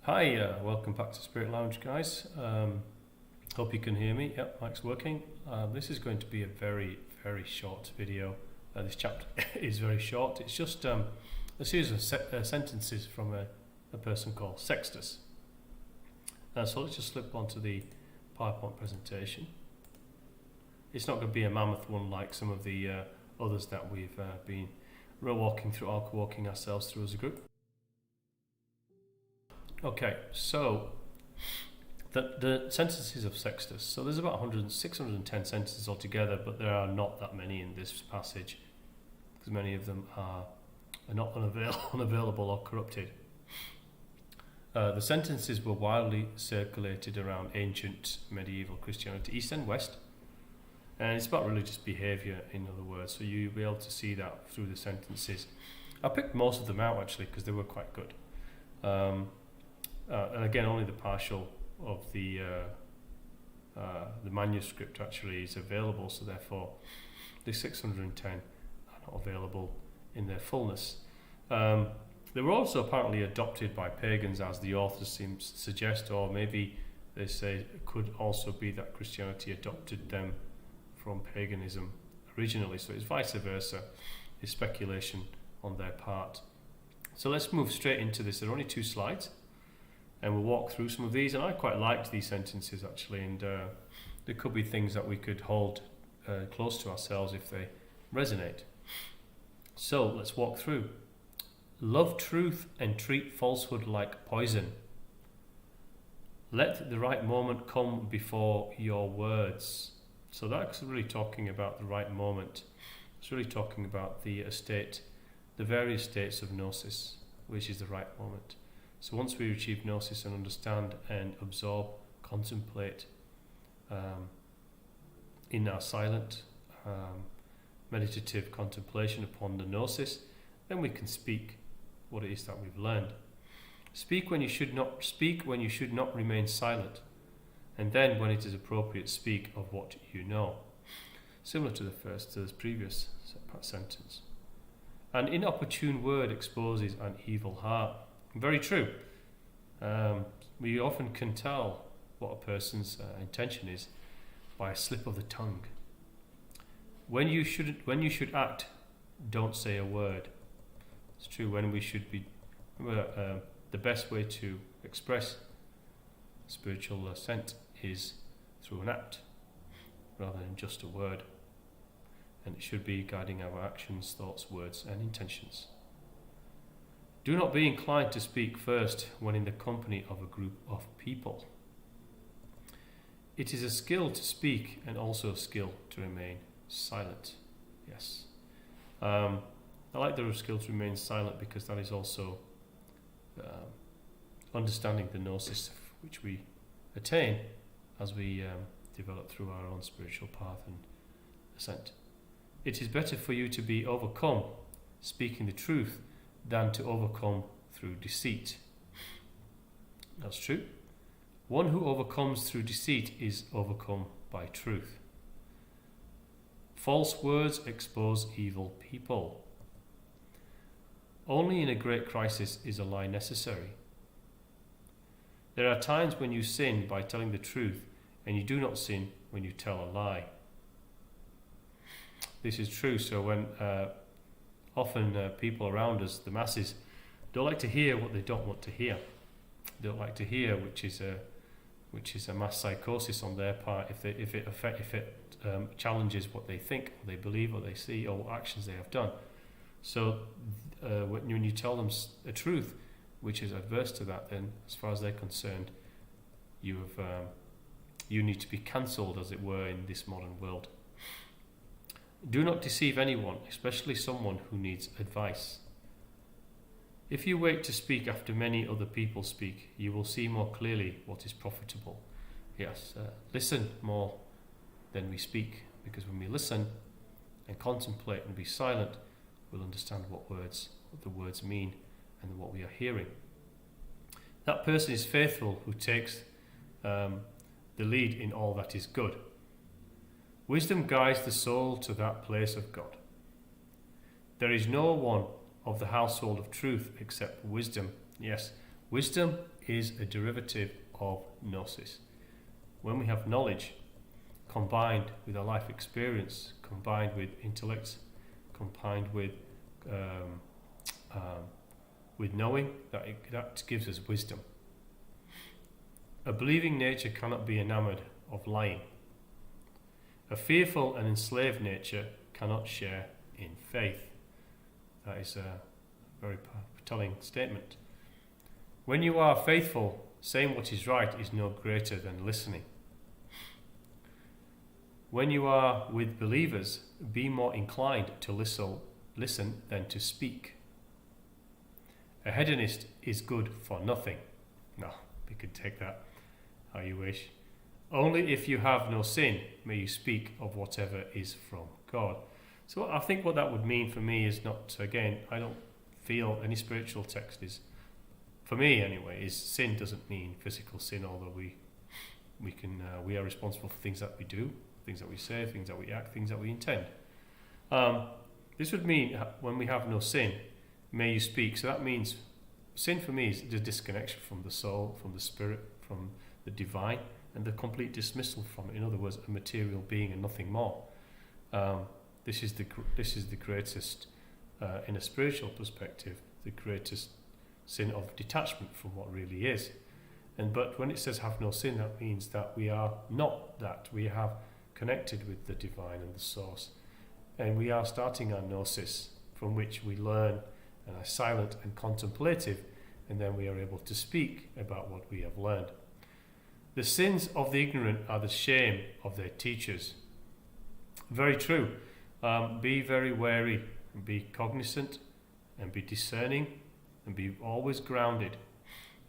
Hi, welcome back to Spirit Lounge, guys. Hope you can hear me. Yep, mic's working. This is going to be a very, very short video. This chapter is very short. It's just a series of sentences from a person called Sextus. So let's just slip onto the PowerPoint presentation. It's not going to be a mammoth one like some of the others that we've been walking ourselves through as a group. Okay, so the sentences of Sextus. So there's about 610 sentences altogether, but there are not that many in this passage, because many of them are not unavailable or corrupted. The sentences were widely circulated around ancient medieval Christianity, East and West, and it's about religious behaviour, in other words, so you'll be able to see that through the sentences. I picked most of them out actually because they were quite good. And again, only the partial of the manuscript actually is available, so therefore the 610 are not available in their fullness. They were also apparently adopted by pagans, as the authors seem to suggest, or maybe they say it could also be that Christianity adopted them from paganism originally, so it's vice versa. It's speculation on their part. So let's move straight into this. There are only 2 slides, and we'll walk through some of these, and I quite liked these sentences actually, and there could be things that we could hold close to ourselves if they resonate. So let's walk through. Love truth and treat falsehood like poison. Let the right moment come before your words. So that's really talking about the right moment. It's really talking about the various states of gnosis, which is the right moment. So once we achieve gnosis and understand and absorb, contemplate in our silent meditative contemplation upon the gnosis, then we can speak what it is that we've learned. Speak when you should not remain silent, and then when it is appropriate, speak of what you know. Similar to the previous sentence. An inopportune word exposes an evil heart. Very true. We often can tell what a person's intention is by a slip of the tongue. When you should act, don't say a word. It's true. When we should be, the best way to express spiritual assent is through an act, rather than just a word. And it should be guiding our actions, thoughts, words, and intentions. Do not be inclined to speak first when in the company of a group of people. It is a skill to speak and also a skill to remain silent. Yes. I like the skill to remain silent because that is also understanding the gnosis which we attain as we develop through our own spiritual path and ascent. It is better for you to be overcome speaking the truth than to overcome through deceit. That's true. One who overcomes through deceit is overcome by truth. False words expose evil people. Only in a great crisis is a lie necessary. There are times when you sin by telling the truth, and you do not sin when you tell a lie. This is true. So when often people around us, the masses, don't like to hear what they don't want to hear. They don't like to hear, which is a mass psychosis on their part. If it challenges what they think, or they believe, or they see, or what actions they have done. So when you tell them a truth which is adverse to that, then as far as they're concerned, you need to be cancelled, as it were, in this modern world. Do not deceive anyone, especially someone who needs advice. If you wait to speak after many other people speak, you will see more clearly what is profitable. Yes, listen more than we speak, because when we listen and contemplate and be silent, we'll understand what the words mean and what we are hearing. That person is faithful who takes the lead in all that is good. Wisdom guides the soul to that place of God. There is no one of the household of truth except wisdom. Yes, wisdom is a derivative of gnosis. When we have knowledge combined with our life experience, combined with intellect, combined with knowing, that gives us wisdom. A believing nature cannot be enamored of lying. A fearful and enslaved nature cannot share in faith. That is a very telling statement. When you are faithful, saying what is right is no greater than listening. When you are with believers, be more inclined to listen than to speak. A hedonist is good for nothing. No, we could take that how you wish. Only if you have no sin may you speak of whatever is from God. So I think what that would mean for me is not, again, I don't feel any spiritual text is, for me anyway, is sin doesn't mean physical sin, although we are responsible for things that we do, things that we say, things that we act, things that we intend. This would mean when we have no sin, may you speak. So that means sin for me is the disconnection from the soul, from the spirit, from the divine, and the complete dismissal from it. In other words, a material being and nothing more. This is the greatest, in a spiritual perspective, the greatest sin of detachment from what really is. But when it says have no sin, that means that we are not that. We have connected with the divine and the source, and we are starting our gnosis, from which we learn and are silent and contemplative, and then we are able to speak about what we have learned. The sins of the ignorant are the shame of their teachers. Very true. Be very wary, and be cognizant, and be discerning, and be always grounded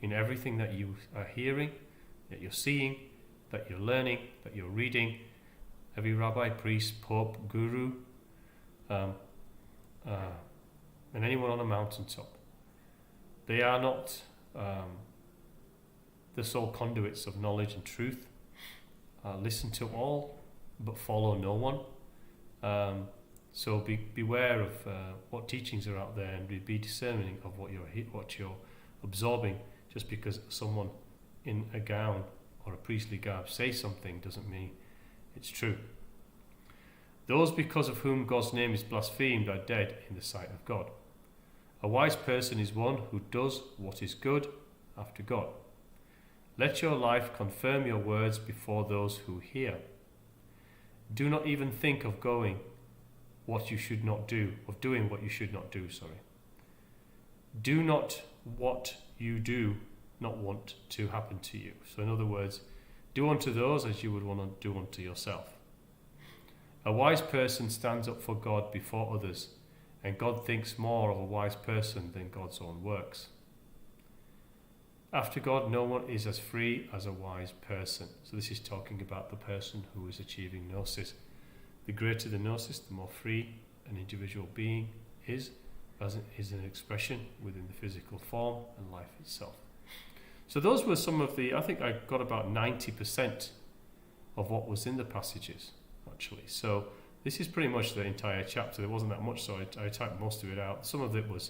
in everything that you are hearing, that you're seeing, that you're learning, that you're reading. Every rabbi, priest, pope, guru, and anyone on a mountaintop. They are not the sole conduits of knowledge and truth. Listen to all, but follow no one. So beware of what teachings are out there, and be discerning of what you're absorbing. Just because someone in a gown or a priestly garb says something doesn't mean it's true. Those because of whom God's name is blasphemed are dead in the sight of God. A wise person is one who does what is good after God. Let your life confirm your words before those who hear. Do not even think of doing what you should not do. Do not what you do not want to happen to you. So in other words, do unto those as you would want to do unto yourself. A wise person stands up for God before others, and God thinks more of a wise person than God's own works. After God, no one is as free as a wise person. So this is talking about the person who is achieving gnosis. The greater the gnosis, the more free an individual being is, as it is an expression within the physical form and life itself. So those were some of I think I got about 90% of what was in the passages, actually. So this is pretty much the entire chapter. There wasn't that much, so I typed most of it out. Some of it was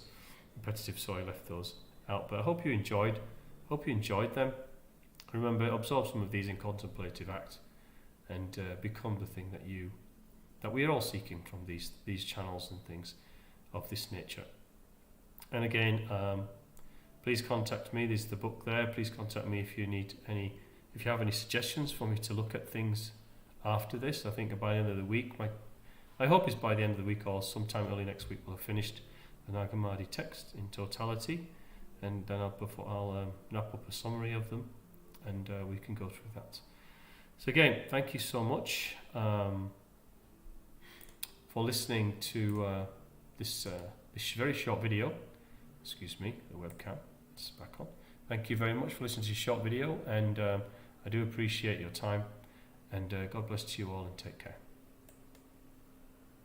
repetitive, so I left those out. But I hope you enjoyed them. Remember, absorb some of these in contemplative acts, and become the thing that we are all seeking from these channels and things of this nature. And again, please contact me. There's the book there. Please contact me if you have any suggestions for me to look at things after this. I think by the end of the week, my hope is by the end of the week or sometime early next week we'll have finished the Nag Hammadi text in totality, and then I'll wrap up a summary of them, and we can go through that. So again, thank you so much for listening to this very short video. Excuse me, the webcam is back on. Thank you very much for listening to this short video, and I do appreciate your time, and God bless to you all, and take care.